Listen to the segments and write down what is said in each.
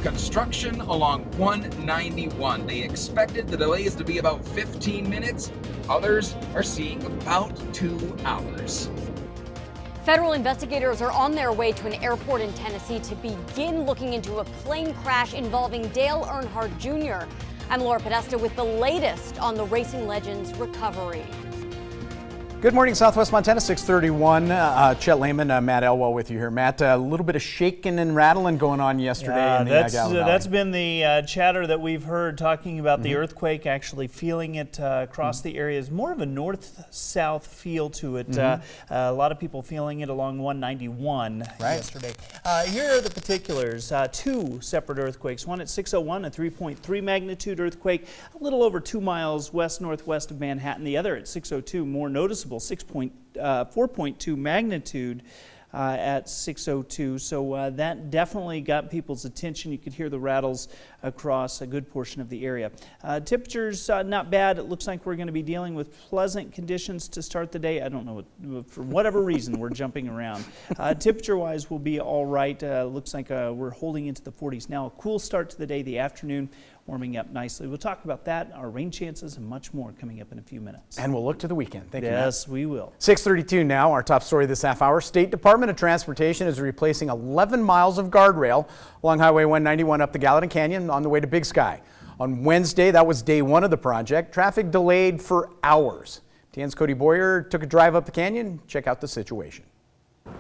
Construction along 191. They expected the delays to be about 15 minutes. Others are seeing about 2 hours. Federal investigators are on their way to an airport in Tennessee to begin looking into a plane crash involving Dale Earnhardt Jr. I'm Laura Podesta with the latest on the racing legend's recovery. Good morning, Southwest Montana, 631. Chet Lehman, Matt Elwell with you here. Matt, a little bit of shaking and rattling going on yesterday in the Gallup Valley. That's been the chatter that we've heard talking about the earthquake, actually feeling it across the areas. More of a north-south feel to it. A lot of people feeling it along 191 yesterday. Here are the particulars. Two separate earthquakes. One at 6:01, a 3.3 magnitude earthquake, a little over 2 miles west-northwest of Manhattan. The other at 6:02, more noticeable. 4.2 magnitude at 6:02, so that definitely got people's attention. You could hear the rattles across a good portion of the area. Temperatures not bad. It looks like we're going to be dealing with pleasant conditions to start the day. I don't know, for whatever reason we're jumping around. Temperature-wise, we'll be all right. Looks like we're holding into the 40s now. A cool start to the day, the afternoon warming up nicely. We'll talk about that, our rain chances, and much more coming up in a few minutes. And we'll look to the weekend. Thank you, Matt. Yes, we will. 6:32 now, our top story this half hour. State Department of Transportation is replacing 11 miles of guardrail along Highway 191 up the Gallatin Canyon on the way to Big Sky. On Wednesday, that was day one of the project. Traffic delayed for hours. TN's Cody Boyer took a drive up the canyon. Check out the situation.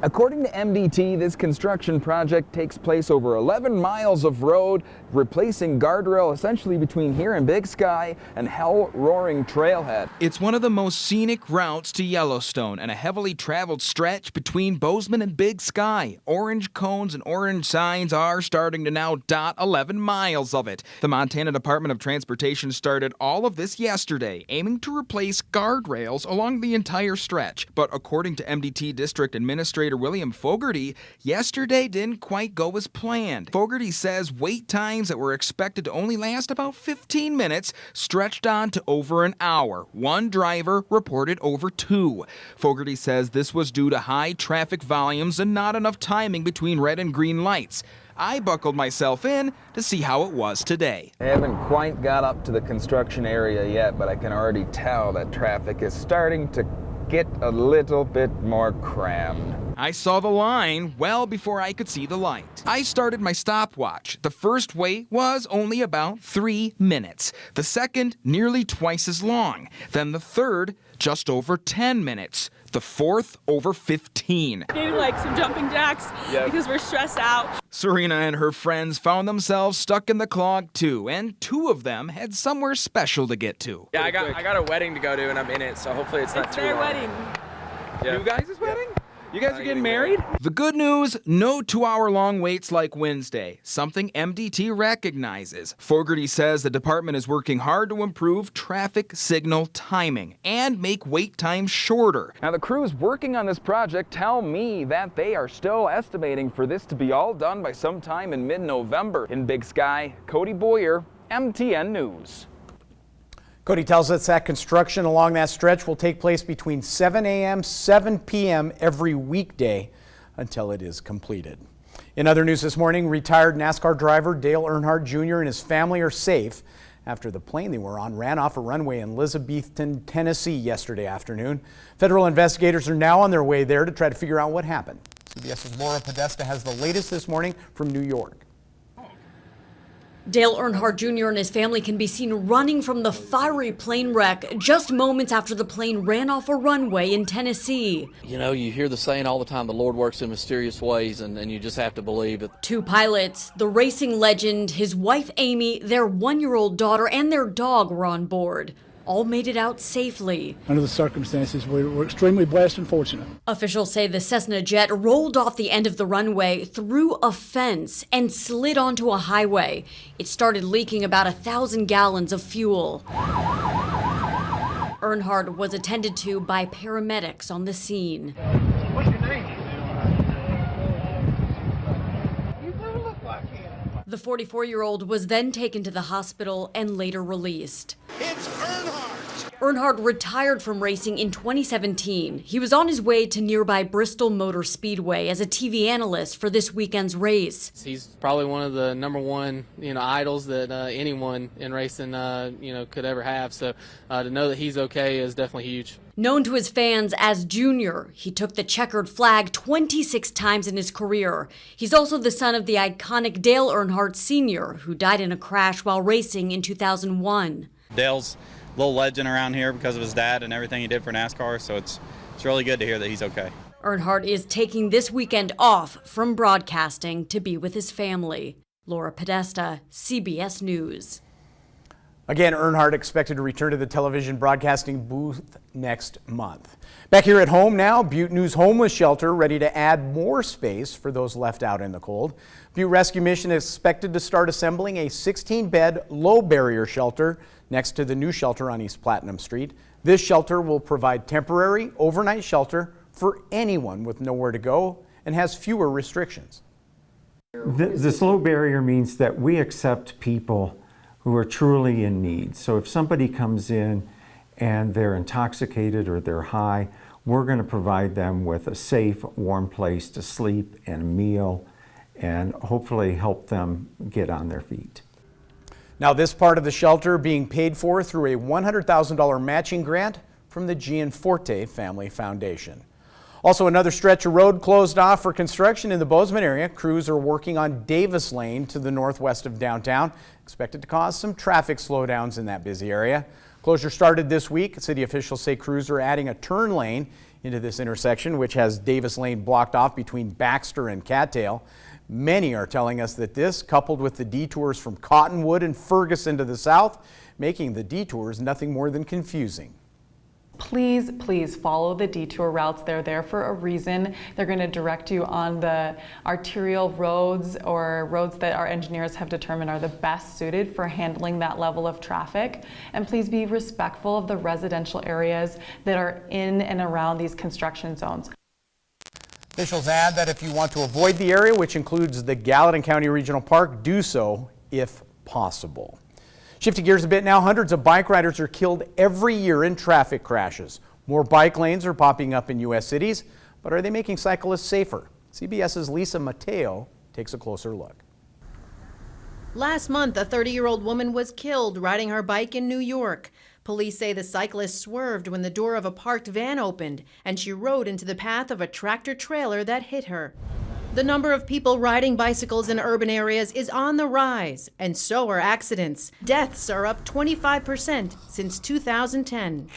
According to MDT, this construction project takes place over 11 miles of road, replacing guardrail essentially between here and Big Sky and Hell Roaring Trailhead. It's one of the most scenic routes to Yellowstone and a heavily traveled stretch between Bozeman and Big Sky. Orange cones and orange signs are starting to now dot 11 miles of it. The Montana Department of Transportation started all of this yesterday, aiming to replace guardrails along the entire stretch. But according to MDT District Administrator William Fogarty, yesterday didn't quite go as planned. Fogarty says wait times that were expected to only last about 15 minutes stretched on to over an hour. One driver reported over 2. Fogarty says this was due to high traffic volumes and not enough timing between red and green lights. I buckled myself in to see how it was today. I haven't quite got up to the construction area yet, but I can already tell that traffic is starting to get a little bit more crammed. I saw the line well before I could see the light. I started my stopwatch. The first wait was only about 3 minutes. The second, nearly twice as long. Then the third, just over 10 minutes. The fourth, over 15. Getting like some jumping jacks because we're stressed out. Serena and her friends found themselves stuck in the clog too, and 2 of them had somewhere special to get to. Yeah, I got a wedding to go to and I'm in it, so hopefully it's not too long. Their wedding. Yeah. You guys' wedding? You guys are getting married? The good news, no 2-hour-long waits like Wednesday, something MDT recognizes. Fogarty says the department is working hard to improve traffic signal timing and make wait times shorter. Now, the crews working on this project tell me that they are still estimating for this to be all done by sometime in mid-November. In Big Sky, Cody Boyer, MTN News. Cody tells us that construction along that stretch will take place between 7 a.m. 7 p.m. every weekday until it is completed. In other news this morning, retired NASCAR driver Dale Earnhardt Jr. and his family are safe after the plane they were on ran off a runway in Elizabethton, Tennessee yesterday afternoon. Federal investigators are now on their way there to try to figure out what happened. CBS's Laura Podesta has the latest this morning from New York. Dale Earnhardt Jr. and his family can be seen running from the fiery plane wreck just moments after the plane ran off a runway in Tennessee. You know, you hear the saying all the time, the Lord works in mysterious ways, and you just have to believe it. 2 pilots, the racing legend, his wife Amy, their 1-year-old daughter, and their dog were on board. All made it out safely. Under the circumstances, we're extremely blessed and fortunate. Officials say the Cessna jet rolled off the end of the runway, through a fence, and slid onto a highway. It started leaking about 1,000 gallons of fuel. Earnhardt was attended to by paramedics on the scene. What's your name? You do look like him. The 44-year-old was then taken to the hospital and later released. It's Earnhardt! Earnhardt retired from racing in 2017. He was on his way to nearby Bristol Motor Speedway as a TV analyst for this weekend's race. He's probably one of the number one, idols that anyone in racing, could ever have. So to know that he's okay is definitely huge. Known to his fans as Junior, he took the checkered flag 26 times in his career. He's also the son of the iconic Dale Earnhardt Sr., who died in a crash while racing in 2001. Dale's a little legend around here because of his dad and everything he did for NASCAR, so it's really good to hear that he's okay. Earnhardt is taking this weekend off from broadcasting to be with his family. Laura Podesta, CBS News. Again, Earnhardt expected to return to the television broadcasting booth next month. Back here at home now, Butte News Homeless Shelter ready to add more space for those left out in the cold. Butte Rescue Mission is expected to start assembling a 16-bed low-barrier shelter next to the new shelter on East Platinum Street. This shelter will provide temporary overnight shelter for anyone with nowhere to go and has fewer restrictions. This low barrier means that we accept people who are truly in need. So if somebody comes in and they're intoxicated or they're high, we're going to provide them with a safe, warm place to sleep and a meal and hopefully help them get on their feet. Now, this part of the shelter being paid for through a $100,000 matching grant from the Gianforte Family Foundation. Also, another stretch of road closed off for construction in the Bozeman area. Crews are working on Davis Lane to the northwest of downtown, expected to cause some traffic slowdowns in that busy area. Closure started this week. City officials say crews are adding a turn lane into this intersection, which has Davis Lane blocked off between Baxter and Cattail. Many are telling us that this, coupled with the detours from Cottonwood and Ferguson to the south, making the detours nothing more than confusing. Please, please follow the detour routes. They're there for a reason. They're going to direct you on the arterial roads or roads that our engineers have determined are the best suited for handling that level of traffic. And please be respectful of the residential areas that are in and around these construction zones. Officials add that if you want to avoid the area, which includes the Gallatin County Regional Park, do so if possible. Shifting gears a bit now, hundreds of bike riders are killed every year in traffic crashes. More bike lanes are popping up in U.S. cities, but are they making cyclists safer? CBS's Lisa Mateo takes a closer look. Last month, a 30-year-old woman was killed riding her bike in New York. Police say the cyclist swerved when the door of a parked van opened, and she rode into the path of a tractor-trailer that hit her. The number of people riding bicycles in urban areas is on the rise, and so are accidents. Deaths are up 25% since 2010.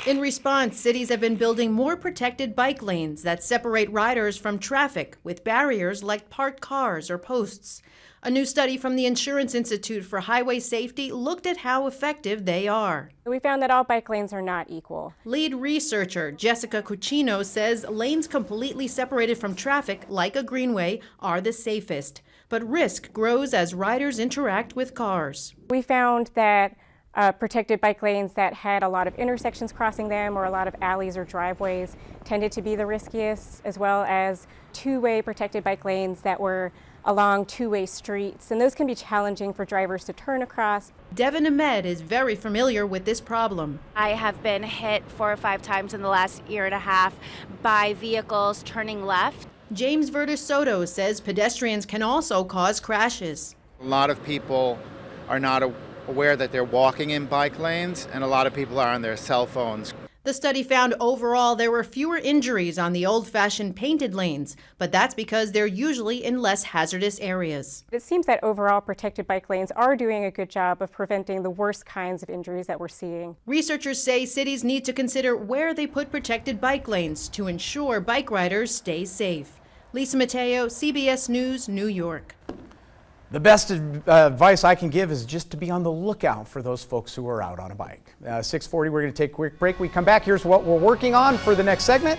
In response, cities have been building more protected bike lanes that separate riders from traffic with barriers like parked cars or posts. A new study from the Insurance Institute for Highway Safety looked at how effective they are. We found that all bike lanes are not equal. Lead researcher Jessica Cucino says lanes completely separated from traffic, like a greenway, are the safest. But risk grows as riders interact with cars. We found that protected bike lanes that had a lot of intersections crossing them or a lot of alleys or driveways tended to be the riskiest, as well as two-way protected bike lanes that were along two-way streets, and those can be challenging for drivers to turn across. Devin Ahmed is very familiar with this problem. I have been hit 4 or 5 times in the last year and a half by vehicles turning left. James Verdesoto says pedestrians can also cause crashes. A lot of people are not aware that they're walking in bike lanes, and a lot of people are on their cell phones. The study found overall there were fewer injuries on the old-fashioned painted lanes, but that's because they're usually in less hazardous areas. It seems that overall protected bike lanes are doing a good job of preventing the worst kinds of injuries that we're seeing. Researchers say cities need to consider where they put protected bike lanes to ensure bike riders stay safe. Lisa Mateo, CBS News, New York. The best advice I can give is just to be on the lookout for those folks who are out on a bike. 6:40, we're going to take a quick break. We come back, here's what we're working on for the next segment.